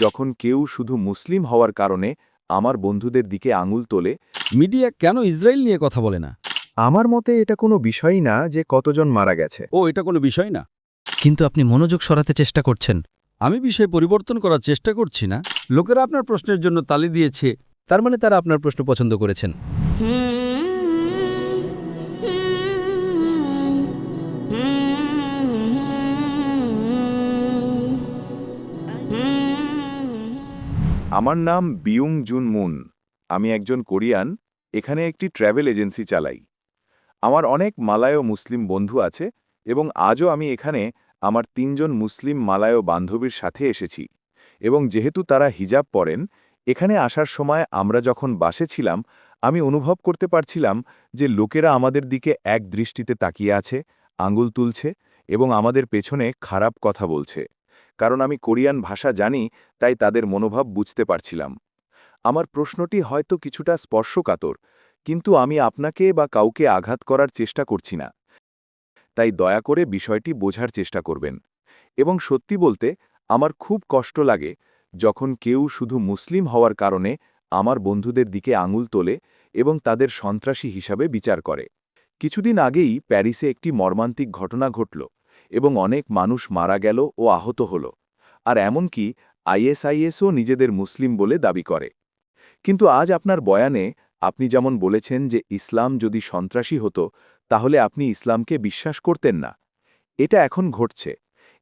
যখন কেউ শুধু মুসলিম হওয়ার কারণে আমার বন্ধুদের দিকে আঙুল তোলে। মিডিয়া কেন ইসরায়েল নিয়ে কথা বলে না? আমার মতে এটা কোনো বিষয়ই না যে কতজন মারা গেছে। এটা কোনো বিষয় না। কিন্তু আপনি মনোযোগ সরাতে চেষ্টা করছেন। আমি বিষয় পরিবর্তন করার চেষ্টা করছি না। লোকেরা আপনার প্রশ্নের জন্য তালি দিয়েছে, তার মানে তারা আপনার প্রশ্ন পছন্দ করেছেন। আমার নাম বিয়ুং জুন মুন। আমি একজন কোরিয়ান, এখানে একটি ট্র্যাভেল এজেন্সি চালাই। আমার অনেক মালায় মুসলিম বন্ধু আছে এবং আজও আমি এখানে আমার ৩ জন মুসলিম মালায় বান্ধবীর সাথে এসেছি। এবং যেহেতু তারা হিজাব পরেন, এখানে আসার সময় আমরা যখন বাসে ছিলাম, আমি অনুভব করতে পারছিলাম যে লোকেরা আমাদের দিকে এক দৃষ্টিতে তাকিয়ে আছে, আঙুল তুলছে এবং আমাদের পেছনে খারাপ কথা বলছে। কারণ আমি কোরিয়ান ভাষা জানি, তাই তাদের মনোভাব বুঝতে পারছিলাম। আমার প্রশ্নটি হয়তো কিছুটা স্পর্শকাতর, কিন্তু আমি আপনাকে বা কাউকে আঘাত করার চেষ্টা করছি না। তাই দয়া করে বিষয়টি বোঝার চেষ্টা করবেন। এবং সত্যি বলতে আমার খুব কষ্ট লাগে যখন কেউ শুধু মুসলিম হওয়ার কারণে আমার বন্ধুদের দিকে আঙুল তোলে এবং তাদের সন্ত্রাসী হিসাবে বিচার করে। কিছুদিন আগেই প্যারিসে একটি মর্মান্তিক ঘটনা ঘটল এবং অনেক মানুষ মারা গেল ও আহত হল। আর এমনকি আইএসআইএসও নিজেদের মুসলিম বলে দাবি করে। কিন্তু আজ আপনার বয়ানে আপনি যেমন বলেছেন যে ইসলাম যদি সন্ত্রাসী হতো, তাহলে আপনি ইসলামকে বিশ্বাস করতেন না। এটা এখন ঘটছে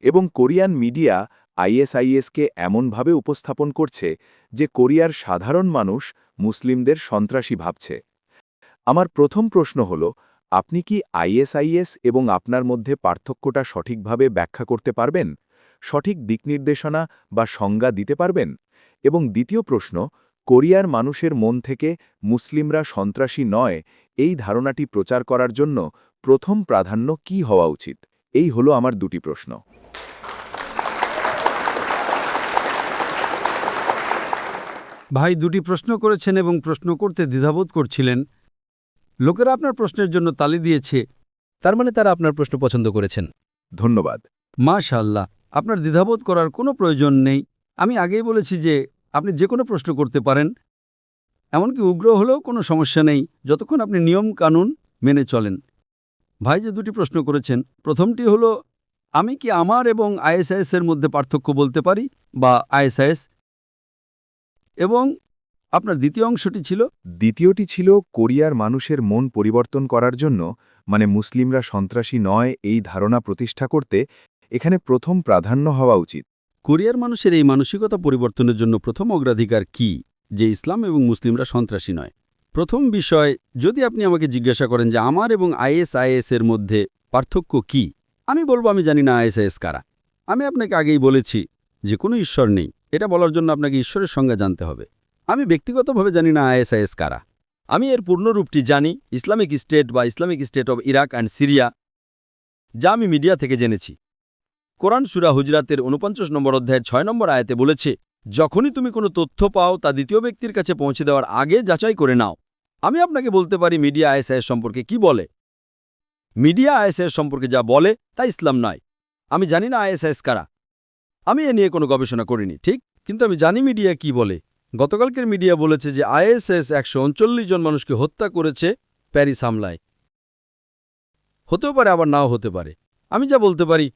এবং কোরিয়ান মিডিয়া আইএসআইএসকে এমনভাবে উপস্থাপন করছে যে কোরিয়ার সাধারণ মানুষ মুসলিমদের সন্ত্রাসী ভাবছে। আমার প্রথম প্রশ্ন হল, আপনি কি আইএসআইএস এবং আপনার মধ্যে পার্থক্যটা সঠিকভাবে ব্যাখ্যা করতে পারবেন? সঠিক দিকনির্দেশনা বা সংজ্ঞা দিতে পারবেন? এবং দ্বিতীয় প্রশ্ন, কোরিয়ার মানুষের মন থেকে মুসলিমরা সন্ত্রাসী নয় এই ধারণাটি প্রচার করার জন্য প্রথম প্রাধান্য কি হওয়া উচিত? এই হলো আমার দুটি প্রশ্ন। ভাই দুটি প্রশ্ন করেছেন এবং প্রশ্ন করতে দ্বিধাবোধ করছিলেন। লোকেরা আপনার প্রশ্নের জন্য তালি দিয়েছে, তার মানে তারা আপনার প্রশ্ন পছন্দ করেছেন। ধন্যবাদ। মাশাআল্লাহ। আপনার দ্বিধাবোধ করার কোনো প্রয়োজন নেই। আমি আগেই বলেছি যে আপনি যে কোনো প্রশ্ন করতে পারেন, এমনকি উগ্র হলেও কোনো সমস্যা নেই, যতক্ষণ আপনি নিয়ম কানুন মেনে চলেন। ভাই যে দুটি প্রশ্ন করেছেন, প্রথমটি হলো, আমি কি আমার এবং আইএসআইএস এর মধ্যে পার্থক্য বলতে পারি বা আইএসআইএস? এবং আপনার দ্বিতীয় অংশটি ছিল, দ্বিতীয়টি ছিল কোরিয়ার মানুষের মন পরিবর্তন করার জন্য, মানে মুসলিমরা সন্ত্রাসী নয় এই ধারণা প্রতিষ্ঠা করতে এখানে প্রথম প্রাধান্য হওয়া উচিত। কোরিয়ার মানুষের এই মানসিকতা পরিবর্তনের জন্য প্রথম অগ্রাধিকার কি যে ইসলাম এবং মুসলিমরা সন্ত্রাসী নয়? প্রথম বিষয়, যদি আপনি আমাকে জিজ্ঞাসা করেন যে আমার এবং আইএসআইএস এর মধ্যে পার্থক্য কি, আমি বলবো আমি জানি না আইএসআইএস কারা। আমি আপনাকে আগেই বলেছি যে কোনো ঈশ্বর নেই। এটা বলার জন্য আপনাকে ঈশ্বরের সংজ্ঞা জানতে হবে। আমি ব্যক্তিগতভাবে জানি না আইএসআইএস কারা। আমি এর পূর্ণরূপটি জানি, ইসলামিক স্টেট বা Islamic state of Iraq and Syria, যা আমি মিডিয়া থেকে জেনেছি। কোরআন সূরা হুজরাতের ৪৯ নম্বর অধ্যায়ের ৬ নম্বর আয়াতে বলেছে, যখনই তুমি কোনো তথ্য পাও তা দ্বিতীয় ব্যক্তির কাছে পৌঁছে দেওয়ার আগে যাচাই করে নাও। আমি আপনাকে বলতে পারি মিডিয়া আইএসআইএস সম্পর্কে কি বলে। মিডিয়া আইএসআইএস সম্পর্কে যা বলে তা ইসলাম নয়। আমি জানি না আইএসআইএস কারা। আমি এ নিয়ে কোনো গবেষণা করিনি, ঠিক? কিন্তু আমি জানি মিডিয়া কি বলে। গতকালকের মিডিয়া বলেছে যে আইএসআইএস ১৩৯ জন মানুষকে হত্যা করেছে প্যারিস হামলায়। হতেও পারে, আবার নাও হতে পারে। আমি যা বলতে পারি,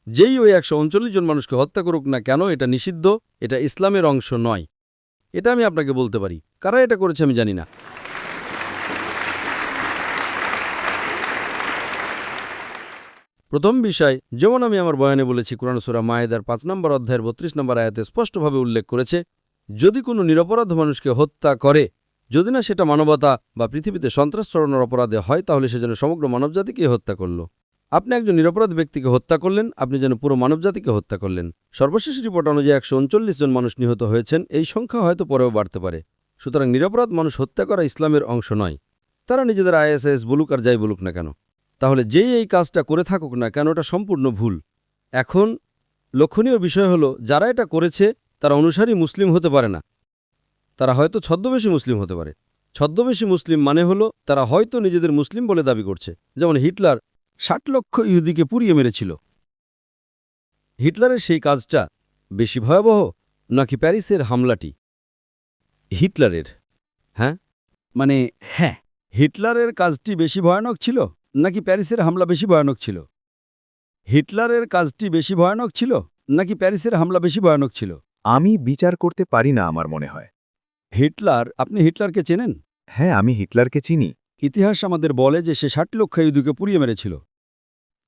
যেই ওই ১৩৯ জন মানুষকে হত্যা করুক না কেন, এটা নিষিদ্ধ, এটা ইসলামের অংশ নয়। এটা আমি আপনাকে বলতে পারি। কারা এটা করেছে আমি জানি না। প্রথম বিষয়, যেমন আমি আমার বয়ানে বলেছি, কোরআন সূরা মায়েদার ৫ নম্বর অধ্যায়ের ৩২ নম্বর আয়াতে স্পষ্টভাবে উল্লেখ করেছে, যদি কোনো নিরপরাধ মানুষকে হত্যা করে, যদি না সেটা মানবতা বা পৃথিবীতে সন্ত্রাস ছড়ানোর অপরাধে হয়, তাহলে সে যেন সমগ্র মানবজাতিকে হত্যা করল। আপনি একজন নিরপরাধ ব্যক্তিকে হত্যা করলেন, আপনি যেন পুরো মানবজাতিকে হত্যা করলেন। সর্বশেষ রিপোর্ট অনুযায়ী ১৩৯ জন মানুষ নিহত হয়েছেন। এই সংখ্যা হয়তো পরেও বাড়তে পারে। সুতরাং নিরপরাধ মানুষ হত্যা করা ইসলামের অংশ নয়। তারা নিজেদের আইএসআইএস বলুক আর যাই বলুক না কেন, তাহলে যেই এই কাজটা করে থাকুক না কেন, এটা সম্পূর্ণ ভুল। এখন লক্ষণীয় বিষয় হলো, যারা এটা করেছে তারা অনুসারী মুসলিম হতে পারে না। তারা হয়তো ছদ্মবেশী মুসলিম হতে পারে। ছদ্মবেশী মুসলিম মানে হলো তারা হয়তো নিজেদের মুসলিম বলে দাবি করছে। যেমন হিটলার ৬০ লক্ষ ইহুদিকে পুড়িয়ে মেরেছিল। হিটলারের সেই কাজটা বেশি ভয়াবহ নাকি প্যারিসের হামলাটি হিটলারের? হ্যাঁ, মানে হ্যাঁ। হিটলারের কাজটি বেশি ভয়ানক ছিল নাকি প্যারিসের হামলা বেশি ভয়ানক ছিল? হিটলারের কাজটি বেশি ভয়ানক ছিল নাকি প্যারিসের হামলা বেশি ভয়ানক ছিল? আমি বিচার করতে পারি না আমার মনে হয়। আপনি হিটলারকে চেনেন? হ্যাঁ, আমি হিটলারকে চিনি। ইতিহাস আমাদের বলে যে সে 60 লক্ষ ইহুদিকে পুড়িয়ে মেরেছিল।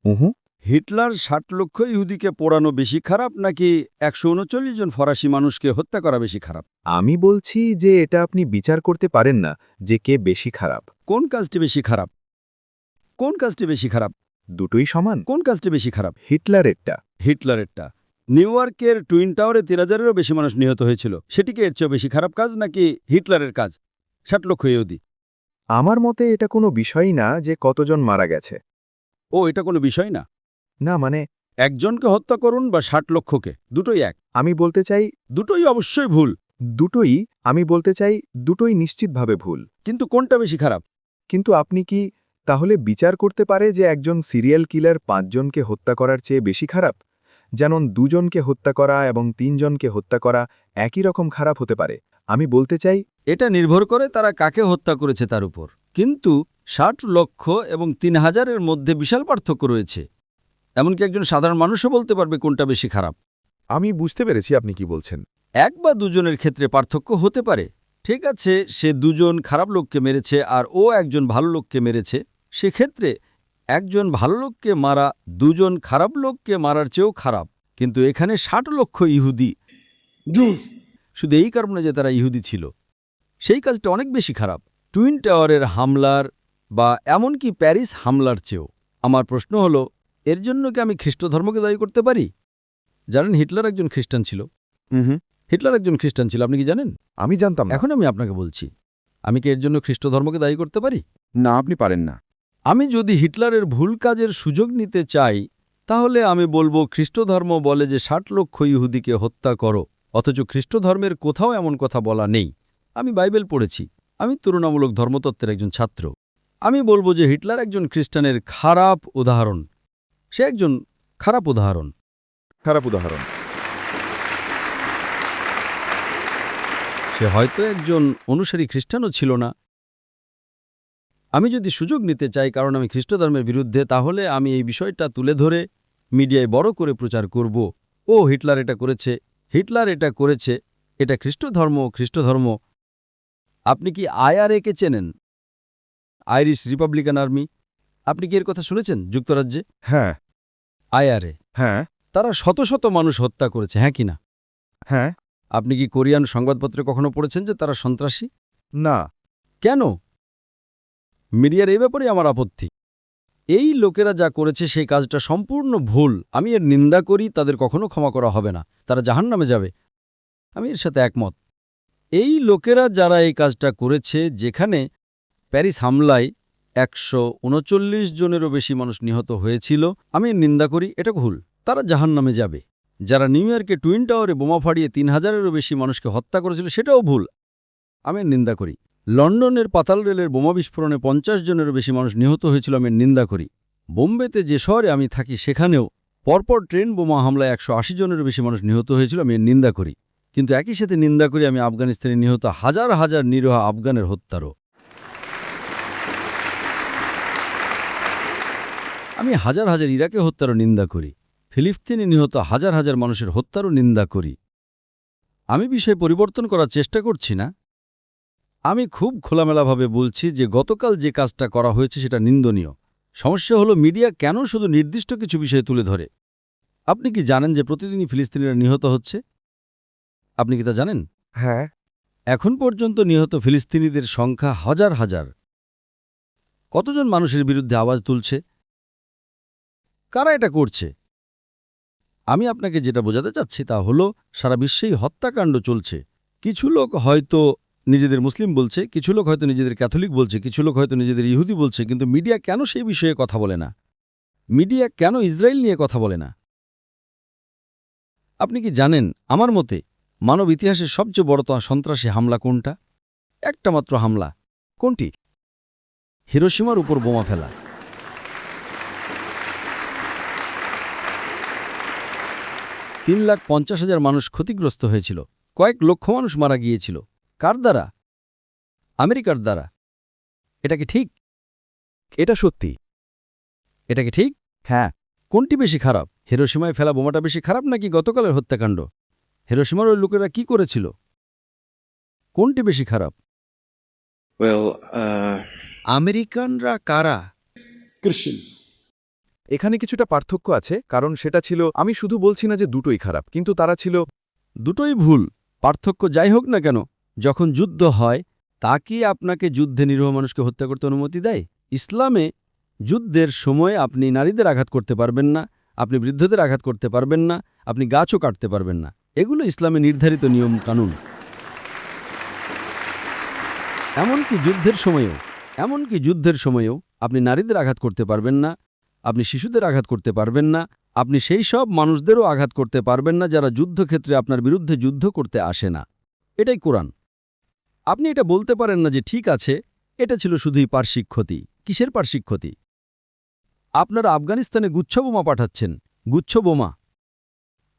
উহু। হিটলার 60 লক্ষ ইহুদিকে পোড়ানো বেশি খারাপ নাকি 139 জন ফরাসি মানুষকে হত্যা করা বেশি খারাপ? আমি বলছি যে এটা আপনি বিচার করতে পারেন না যে কে বেশি খারাপ। কোন কাজটি বেশি খারাপ? কোন কাজটি বেশি খারাপ? দুটোই সমান। কোন কাজটি বেশি খারাপ? হিটলারেরটা। হিটলারেরটা। নিউ ইয়র্কের টুইন টাওয়ারে 30,000-এরও বেশি মানুষ নিহত হয়েছিল, সেটিকে এর চেয়েও বেশি খারাপ কাজ নাকি হিটলারের কাজ 60 লক্ষ ইহুদি? আমার মতে এটা কোনো বিষয়ই না যে কতজন মারা গেছে। এটা কোনো বিষয় না। না, মানে একজনকে হত্যা করুন বা 60 লক্ষকে, দুটোই এক। আমি বলতে চাই দুটোই অবশ্যই ভুল। আমি বলতে চাই দুটোই নিশ্চিতভাবে ভুল। কিন্তু কোনটা বেশি খারাপ? কিন্তু আপনি কি তাহলে বিচার করতে পারে যে একজন সিরিয়াল কিলার 5 জনকে হত্যা করার চেয়ে বেশি খারাপ? যেমন 2 জনকে হত্যা করা এবং 3 জনকে হত্যা করা একই রকম খারাপ হতে পারে। আমি বলতে চাই এটা নির্ভর করে তারা কাকে হত্যা করেছে তার উপর। কিন্তু 60 লক্ষ এবং 3,000-এর মধ্যে বিশাল পার্থক্য রয়েছে। এমনকি একজন সাধারণ মানুষও বলতে পারবে কোনটা বেশি খারাপ। আমি বুঝতে পেরেছি আপনি কি বলছেন। 1 বা 2 জনের ক্ষেত্রে পার্থক্য হতে পারে। ঠিক আছে, সে 2 জন খারাপ লোককে মেরেছে আর ও একজন ভালো লোককে মেরেছে। সেক্ষেত্রে একজন ভালো লোককে মারা 2 জন খারাপ লোককে মারার চেয়েও খারাপ। কিন্তু এখানে 60 লক্ষ ইহুদি, শুধু এই কারণে যে তারা ইহুদি ছিল, সেই কাজটা অনেক বেশি খারাপ টুইন টাওয়ারের হামলার বা এমনকি প্যারিস হামলার চেয়েও। আমার প্রশ্ন হলো, এর জন্য কি আমি খ্রিস্ট ধর্মকে দায়ী করতে পারি? জানেন, হিটলার একজন খ্রিস্টান ছিল। আপনি কি জানেন? আমি জানতাম না। এখন আমি আপনাকে বলছি, আমি কি এর জন্য খ্রিস্ট ধর্মকে দায়ী করতে পারি? না, আপনি পারেন না। আমি যদি হিটলারের ভুল কাজের সুযোগ নিতে চাই, তাহলে আমি বলবো খ্রিস্ট ধর্ম বলে যে 60 লক্ষ ইহুদিকে হত্যা করো, অথচ খ্রিস্ট ধর্মের কোথাও এমন কথা বলা নেই। আমি বাইবেল পড়েছি, আমি তুলনামূলক ধর্মতত্ত্বের একজন ছাত্র। আমি বলবো যে হিটলার একজন খ্রিস্টানের খারাপ উদাহরণ। সে একজন খারাপ উদাহরণ। খারাপ উদাহরণ। সে হয়তো একজন অনুসারী খ্রিস্টানও ছিল না। আমি যদি সুযোগ নিতে চাই কারণ আমি খ্রিস্ট ধর্মের বিরুদ্ধে, তাহলে আমি এই বিষয়টা তুলে ধরে মিডিয়ায় বড় করে প্রচার করব। হিটলার এটা করেছে, এটা খ্রিস্ট ধর্ম। আপনি কি IRA-কে চেনেন? Irish Republican army. আপনি কি এর কথা শুনেছেন যুক্তরাজ্যে? হ্যাঁ। IRA, হ্যাঁ। তারা শত শত মানুষ হত্যা করেছে, হ্যাঁ কি না? হ্যাঁ। আপনি কি কোরিয়ান সংবাদপত্রে কখনো পড়েছেন যে তারা সন্ত্রাসী? না। কেন? মিডিয়ার এই ব্যাপারে আমার আপত্তি। এই লোকেরা যা করেছে সেই কাজটা সম্পূর্ণ ভুল। আমি এর নিন্দা করি, তাদের কখনো ক্ষমা করা হবে না, তারা জাহান্নামে যাবে। আমি এর সাথে একমত। এই লোকেরা যারা এই কাজটা করেছে, যেখানে প্যারিস হামলায় 139 জনেরও বেশি মানুষ নিহত হয়েছিল, আমি এর নিন্দা করি, এটা ভুল, তারা জাহান্নামে যাবে। যারা নিউ ইয়র্কে টুইন টাওয়ারে বোমা ফাটিয়ে 3,000-এরও বেশি মানুষকে হত্যা করেছিল, সেটাও ভুল, আমি এর নিন্দা করি। লন্ডনের পাতাল রেলের বোমা বিস্ফোরণে 50 জনেরও বেশি মানুষ নিহত হয়েছিল, আমি এর নিন্দা করি। বোম্বেতে যে শহরে আমি থাকি সেখানেও পরপর ট্রেন বোমা হামলায় 180 জনেরও বেশি মানুষ নিহত হয়েছিল, আমি এর নিন্দা করি। কিন্তু একই সাথে নিন্দা করি আমি আফগানিস্তানে নিহত হাজার হাজার নিরীহ আফগানের হত্যারও। আমি হাজার হাজার ইরাকে হত্যারও নিন্দা করি। ফিলিস্তিনে নিহত হাজার হাজার মানুষের হত্যারও নিন্দা করি। আমি বিষয় পরিবর্তন করার চেষ্টা করছি না। আমি খুব খোলামেলাভাবে বলছি যে গতকাল যে কাজটা করা হয়েছে সেটা নিন্দনীয়। সমস্যা হলো মিডিয়া কেন শুধু নির্দিষ্ট কিছু বিষয় তুলে ধরে। আপনি কি জানেন যে প্রতিদিনই ফিলিস্তিনিরা নিহত হচ্ছে? আপনি কি তা জানেন? হ্যাঁ। এখন পর্যন্ত নিহত ফিলিস্তিনিদের সংখ্যা হাজার হাজার। কতজন মানুষের বিরুদ্ধে আওয়াজ তুলছে? কারা এটা করছে? আমি আপনাকে যেটা বোঝাতে চাচ্ছি তা হলো, সারা বিশ্বেই হত্যাকাণ্ড চলছে। কিছু লোক হয়তো নিজেদের মুসলিম বলছে, কিছু লোক হয়তো নিজেদের ক্যাথলিক বলছে, কিছু লোক হয়তো নিজেদের ইহুদি বলছে, কিন্তু মিডিয়া কেন সেই বিষয়ে কথা বলে না? মিডিয়া কেন ইসরায়েল নিয়ে কথা বলে না? আপনি কি জানেন, আমার মতে মানব ইতিহাসের সবচেয়ে বড় সন্ত্রাসী হামলা কোনটা? একটা মাত্র হামলা। কোনটি? হিরোশিমার উপর বোমা ফেলা। 3,50,000 মানুষ ক্ষতিগ্রস্ত হয়েছিল, কয়েক লক্ষ মানুষ মারা গিয়েছিল। কার দ্বারা? আমেরিকার দ্বারা। এটা কি ঠিক? এটা সত্যি। এটা কি ঠিক? হ্যাঁ। কোনটি বেশি খারাপ? হিরোশিমায় ফেলা বোমাটা বেশি খারাপ নাকি গতকালের হত্যাকাণ্ড? হিরোশিমার ওই লোকেরা কি করেছিল? কোনটি বেশি খারাপ? আমেরিকানরা কারা? এখানে কিছুটা পার্থক্য আছে, কারণ সেটা ছিল, আমি শুধু বলছি না যে দুটোই খারাপ, কিন্তু তারা ছিল। দুটোই ভুল। পার্থক্য যাই হোক না কেন, যখন যুদ্ধ হয় তা কি আপনাকে যুদ্ধে নিরীহ মানুষকে হত্যা করতে অনুমতি দেয়? ইসলামে যুদ্ধের সময় আপনি নারীদের আঘাত করতে পারবেন না, আপনি বৃদ্ধদের আঘাত করতে পারবেন না, আপনি গাছও কাটতে পারবেন না। এগুলো ইসলামে নির্ধারিত নিয়ম কানুন। এমনকি যুদ্ধের সময়ও আপনি নারীদের আঘাত করতে পারবেন না, আপনি শিশুদের আঘাত করতে পারবেন না, আপনি সেই সব মানুষদেরও আঘাত করতে পারবেন না যারা যুদ্ধক্ষেত্রে আপনার বিরুদ্ধে যুদ্ধ করতে আসে না। এটাই কোরআন। আপনি এটা বলতে পারেন না যে ঠিক আছে, এটা ছিল শুধুই পার্শ্বিক ক্ষতি। কিসের পার্শ্বিক ক্ষতি? আপনারা আফগানিস্তানে গুচ্ছ বোমা পাঠাচ্ছেন, গুচ্ছ বোমা,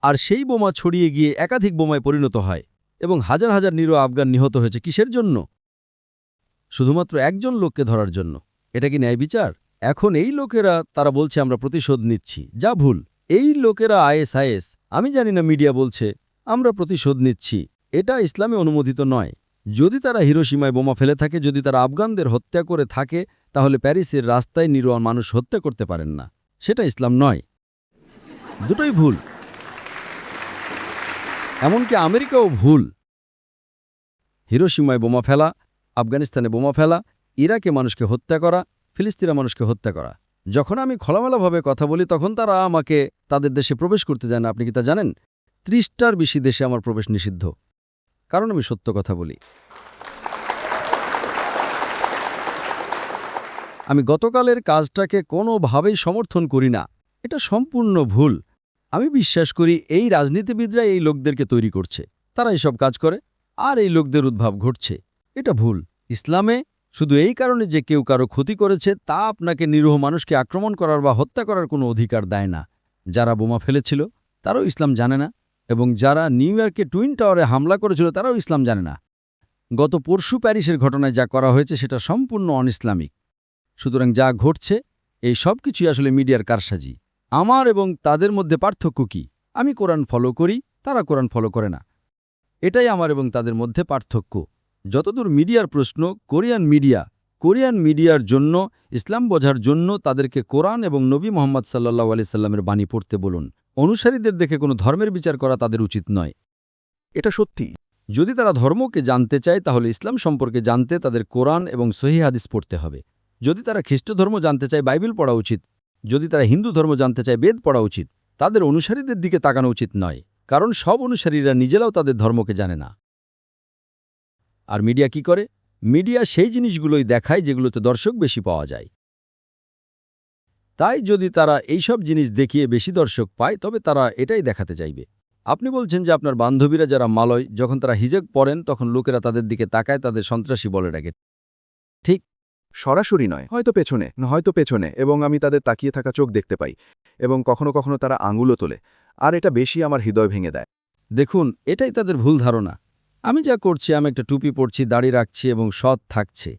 আর সেই বোমা ছড়িয়ে গিয়ে একাধিক বোমায় পরিণত হয় এবং হাজার হাজার নিরীহ আফগান নিহত হয়েছে। কিসের জন্য? শুধুমাত্র একজন লোককে ধরার জন্য। এটা কি ন্যায় বিচার? এখন এই লোকেরা তারা বলছে আমরা প্রতিশোধ নিচ্ছি, যা ভুল। এই লোকেরা আইএসআইএস, আমি জানি না, মিডিয়া বলছে আমরা প্রতিশোধ নিচ্ছি। এটা ইসলামে অনুমোদিত নয়। যদি তারা হিরোশিমায় বোমা ফেলে থাকে, যদি তারা আফগানদের হত্যা করে থাকে, তাহলে প্যারিসের রাস্তায় নিরীহ মানুষ হত্যা করতে পারেন না। সেটা ইসলাম নয়। দুটোই ভুল। এমনকি আমেরিকাও ভুল। হিরোশিমায় বোমা ফেলা, আফগানিস্তানে বোমা ফেলা, ইরাকে মানুষকে হত্যা করা, ফিলিস্তিনা মানুষকে হত্যা করা। যখন আমি খোলামেলাভাবে কথা বলি তখন তারা আমাকে তাদের দেশে প্রবেশ করতে দেয় না। আপনি কি তা জানেন? 30টার বেশি দেশে আমার প্রবেশ নিষিদ্ধ, কারণ আমি সত্য কথা বলি। আমি গতকালের কাজটাকে কোনোভাবেই সমর্থন করি না। এটা সম্পূর্ণ ভুল। আমি বিশ্বাস করি এই রাজনীতিবিদরা এই লোকদেরকে তৈরি করছে, তারা এইসব কাজ করে আর এই লোকদের উদ্ভব ঘটছে। এটা ভুল। ইসলামে শুধু এই কারণে যে কেউ কারো ক্ষতি করেছে তা আপনাকে নিরীহ মানুষকে আক্রমণ করার বা হত্যা করার কোনো অধিকার দেয় না। যারা বোমা ফেলেছিল তারাও ইসলাম জানে না, এবং যারা নিউ ইয়র্কে টুইন টাওয়ারে হামলা করেছিল তারাও ইসলাম জানে না। গত পরশু প্যারিসের ঘটনায় যা করা হয়েছে সেটা সম্পূর্ণ অনইসলামিক। সুতরাং যা ঘটছে এই সব কিছুই আসলে মিডিয়ার কারসাজি। আমার এবং তাদের মধ্যে পার্থক্য কি? আমি কোরআন ফলো করি, তারা কোরআন ফলো করে না। এটাই আমার এবং তাদের মধ্যে পার্থক্য। যতদূর মিডিয়ার প্রশ্ন, কোরিয়ান মিডিয়ার জন্য, ইসলাম বোঝার জন্য তাদেরকে কোরআন এবং নবী মোহাম্মদ সাল্লাল্লাহু আলাইহি সাল্লামের বাণী পড়তে বলুন। অনুসারীদের দেখে কোনো ধর্মের বিচার করা তাদের উচিত নয়। এটা সত্যি। যদি তারা ধর্মকে জানতে চায় তাহলে ইসলাম সম্পর্কে জানতে তাদের কোরআন এবং সহিহ হাদিস পড়তে হবে। যদি তারা খ্রিস্ট ধর্ম জানতে চায় বাইবেল পড়া উচিত। যদি তারা হিন্দু ধর্ম জানতে চায় বেদ পড়া উচিত। তাদের অনুসারীদের দিকে তাকানো উচিত নয়, কারণ সব অনুসারীরা নিজেরাও তাদের ধর্মকে জানে না। আর মিডিয়া কি করে? মিডিয়া সেই জিনিসগুলোই দেখায় যেগুলোতে দর্শক বেশি পাওয়া যায়। তাই যদি তারা এই সব জিনিস দেখিয়ে বেশি দর্শক পায় তবে তারা এটাই দেখাতে চাইবে। আপনি বলছেন যে আপনার বান্ধবীরা যারা মালয়, যখন তারা হিজাব পরেন তখন লোকেরা তাদের দিকে তাকায়, তাদের সন্ত্রাসী বলে ডাকে, ঠিক? সরাসরি নয়, হয়তো পেছনে, এবং আমি তাদের তাকিয়ে থাকা চোখ দেখতে পাই, এবং কখনো কখনো তারা আঙুলও তোলে, আর এটা বেশি আমার হৃদয় ভেঙে দেয়। দেখুন, এটাই তাদের ভুল ধারণা। আমি যা করছি, আমি একটা টুপি পরছি, দাড়ি রাখছি এবং সৎ থাকছে।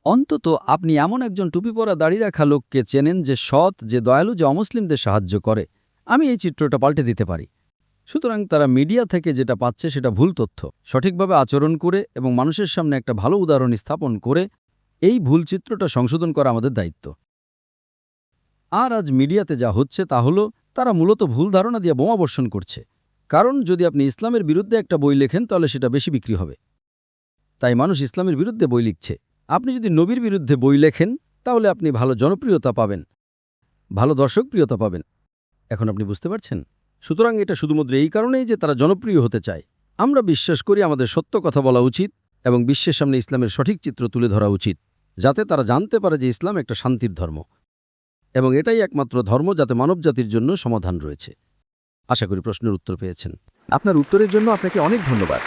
অন্তত আপনি এমন একজন টুপি পরা দাড়ি রাখা লোককে চেনেন যে সৎ, যে দয়ালু, যে অমুসলিমদের সাহায্য করে। আমি এই চিত্রটা পাল্টে দিতে পারি। সুতরাং তারা মিডিয়া থেকে যেটা পাচ্ছে সেটা ভুল তথ্য। সঠিকভাবে আচরণ করে এবং মানুষের সামনে একটা ভালো উদাহরণ স্থাপন করে এই ভুল চিত্রটা সংশোধন করা আমাদের দায়িত্ব। আর আজ মিডিয়াতে যা হচ্ছে তা হলো তারা মূলত ভুল ধারণা দিয়ে বোমাবর্ষণ করছে। কারণ যদি আপনি ইসলামের বিরুদ্ধে একটা বই লেখেন তাহলে সেটা বেশি বিক্রি হবে, তাই মানুষ ইসলামের বিরুদ্ধে বই লিখছে। আপনি যদি নবীর বিরুদ্ধে বই লেখেন তাহলে আপনি ভালো জনপ্রিয়তা পাবেন, ভালো দর্শকপ্রিয়তা পাবেন। এখন আপনি বুঝতে পারছেন? সুতরাং এটা শুধুমাত্র এই কারণেই যে তারা জনপ্রিয় হতে চায়। আমরা বিশ্বাস করি আমাদের সত্য কথা বলা উচিত এবং বিশ্বের সামনে ইসলামের সঠিক চিত্র তুলে ধরা উচিত, যাতে তারা জানতে পারে যে ইসলাম একটা শান্তির ধর্ম এবং এটাই একমাত্র ধর্ম যাতে মানবজাতির জন্য সমাধান রয়েছে। আশা করি প্রশ্নের উত্তর পেয়েছেন। আপনার উত্তরের জন্য আপনাকে অনেক ধন্যবাদ।